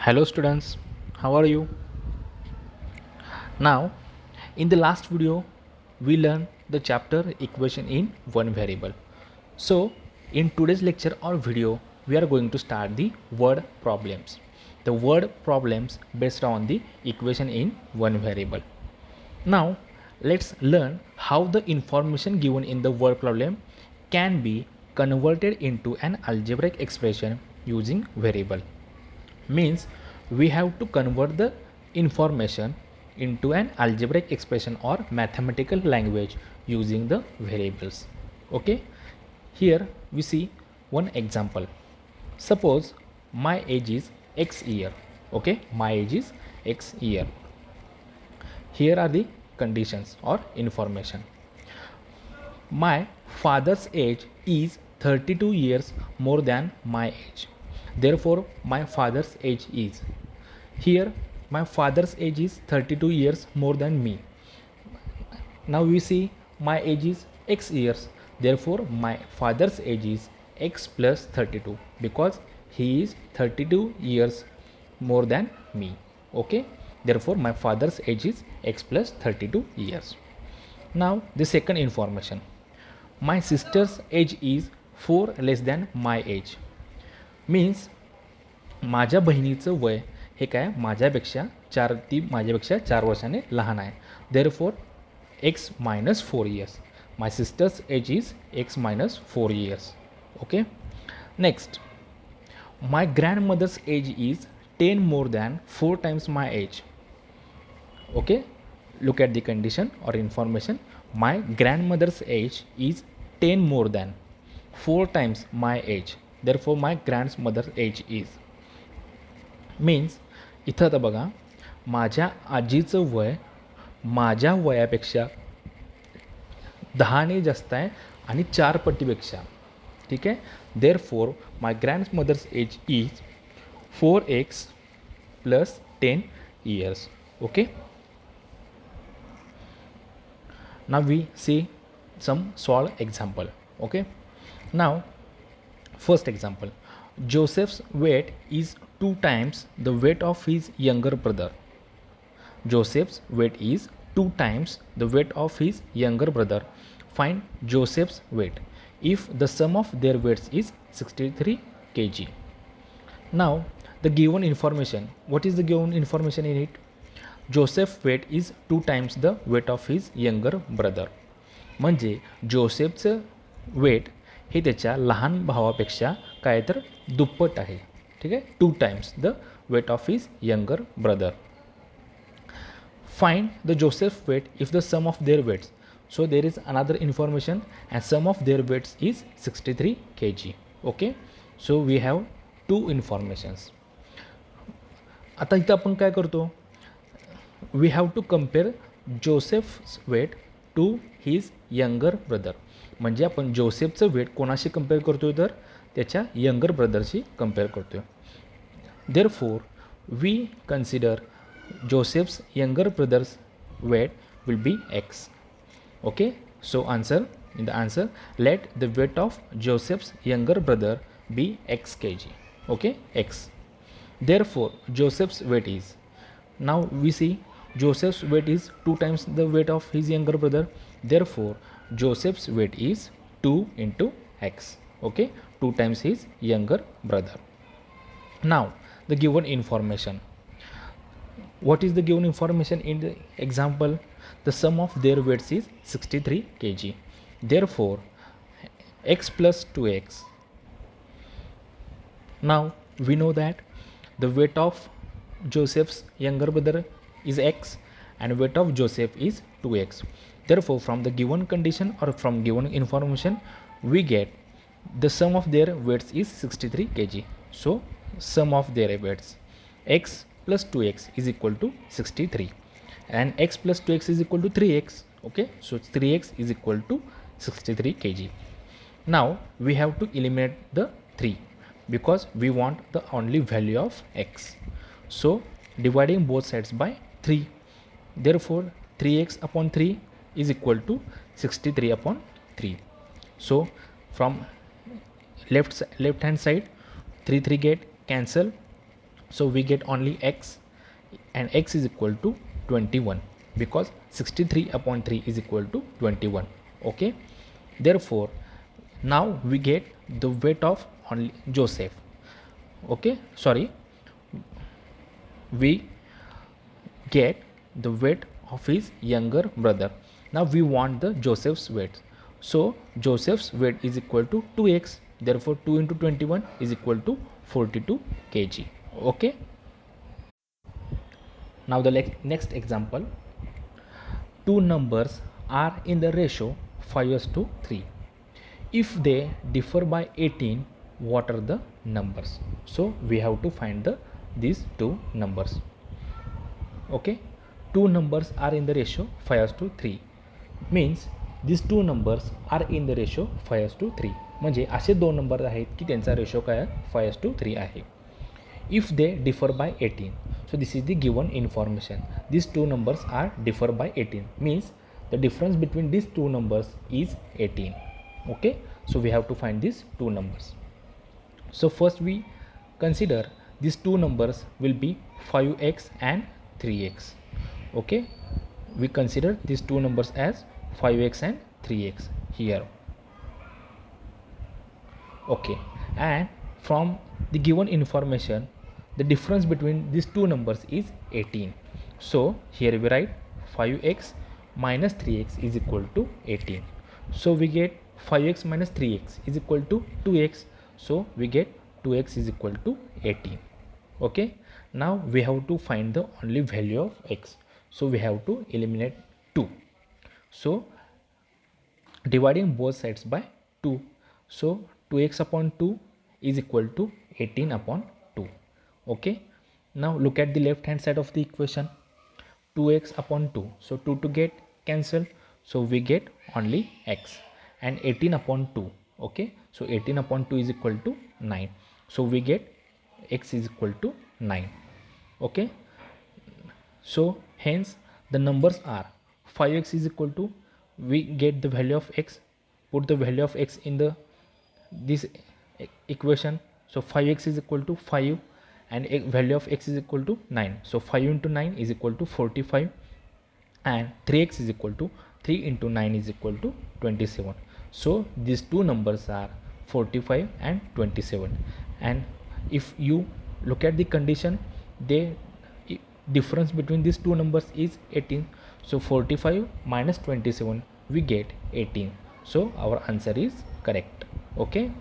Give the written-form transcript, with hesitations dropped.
Hello students, how are you? Now, in the last video, we learned the chapter equation in one variable. So, in today's lecture or video, we are going to start the word problems. The word problems based on the equation in one variable. Now, let's learn how the information given in the word problem can be converted into an algebraic expression using variable. Means we have to convert the information into an algebraic expression or mathematical language using the variables. Okay, here we see one example. Suppose my age is x year. Okay, my age is x year. Here are the conditions or information. My father's age is 32 years more than my age. Therefore, my father's age is. Here, my father's age is 32 years more than me. Now we see my age is x years. Therefore, my father's age is x plus 32 because he is 32 years more than me. Okay. Therefore, my father's age is x plus 32 years. Now, the second information. My sister's age is 4 less than my age. Means माझ्या बहिणीचं वय हे काय माझ्यापेक्षा माझ्यापेक्षा 4 वर्षाने लहान आहे. Therefore x minus 4 years. My sister's age is x minus 4 years. Okay. Next, my grandmother's age is 10 more than 4 times my age. Okay, look at the condition or information. My grandmother's age is 10 more than 4 times my age. Therefore, my grandmother's age is. Means इथं आता बघा माझ्या आजीचं वय माझ्या वयापेक्षा 10ने जास्त आहे आणि 4 पटीपेक्षा. ठीक आहे. Therefore my grandmother's age is 4x plus 10 years. Okay. Now we see some solve example. Okay. Now first example, Joseph's weight is 2 times the weight of his younger brother. Joseph's weight is 2 times the weight of his younger brother. Find Joseph's weight if the sum of their weights is 63 kg. Now the given information, what is the given information in it? Joseph's weight is 2 times the weight of his younger brother. म्हणजे जोसेफचं wait हे त्याच्या लहान भावापेक्षा काय तर दुप्पट आहे. ठीक आहे. 2 times the weight of his younger brother. Find the Joseph's weight if the sum of their weights. So there is another information and sum of their weights is 63 kg. Okay. So we have 2 informations. आता इथं आपण काय करतो, we have to compare Joseph's weight to his younger brother. म्हणजे आपण जोसेफचं wait कोणाशी compare करतो आहे तर त्याच्या यंगर ब्रदरशी कम्पेअर करतो आहे. Therefore we consider Joseph's younger brother's weight will be x. Okay. So answer in the answer let the weight of Joseph's younger brother be x kg. Okay, x. Therefore, Joseph's weight is. Now we see Joseph's weight is 2 times the weight of his younger brother. Therefore, Joseph's weight is 2 into x. Okay, 2 times his younger brother. Now, the given information. What is the given information in the example? The sum of their weights is 63 kg. Therefore, x plus 2x. Now, we know that the weight of Joseph's younger brother is x and weight of Joseph is 2x. Therefore, from the given condition or from given information, we get the sum of their weights is 63 kg. So, sum of their weights x plus 2x is equal to 63 and x plus 2x is equal to 3x. Okay, so 3x is equal to 63 kg. Now, we have to eliminate the 3 because we want the only value of x. So dividing both sides by 3. Therefore 3x upon 3 is equal to 63 upon 3. So from left hand side 3 3 get cancel So we get only x, and x is equal to 21 because 63 upon 3 is equal to 21. Okay, therefore now we get the weight of only Joseph. Okay, sorry, we get the weight of his younger brother. Now we want the Joseph's weight. So Joseph's weight is equal to 2x. Therefore 2 into 21 is equal to 42 kg. Okay. Now the next example. Two numbers are in the ratio 5:3. If they differ by 18, what are the numbers? So we have to find these two numbers. Okay, two numbers are in the ratio 5:3 means these two numbers are in the ratio 5:3. म्हणजे असे दोन number आहेत की त्यांचा ratio काय आहे 5:3 आहे. If they differ by 18, so this is the given information. These two numbers are differ by 18 means the difference between these two numbers is 18. Okay, so we have to find these two numbers. So first we consider these two numbers will be 5x and 3x. Okay, we consider these two numbers as 5x and 3x here. Okay, and from the given information the difference between these two numbers is 18. So here we write 5x minus 3x is equal to 18. So we get 5x minus 3x is equal to 2x. So we get 2x is equal to 18. Okay, now we have to find the only value of x. So we have to eliminate 2. So dividing both sides by 2. So 2x upon 2 is equal to 18 upon 2. Okay, now look at the left hand side of the equation. 2x upon 2. So 2 to get cancelled. So we get only x, and 18 upon 2. Okay, so 18 upon 2 is equal to 9. So we get x is equal to 9. Okay, so hence the numbers are 5x is equal to, we get the value of x, put the value of x in the this equation. So 5x is equal to 5 and value of x is equal to 9. So 5 into 9 is equal to 45, and 3x is equal to 3 into 9 is equal to 27. So these two numbers are 45 and 27, and if you look at the condition, the difference between these two numbers is 18. So 45 minus 27 we get 18. So our answer is correct. Okay.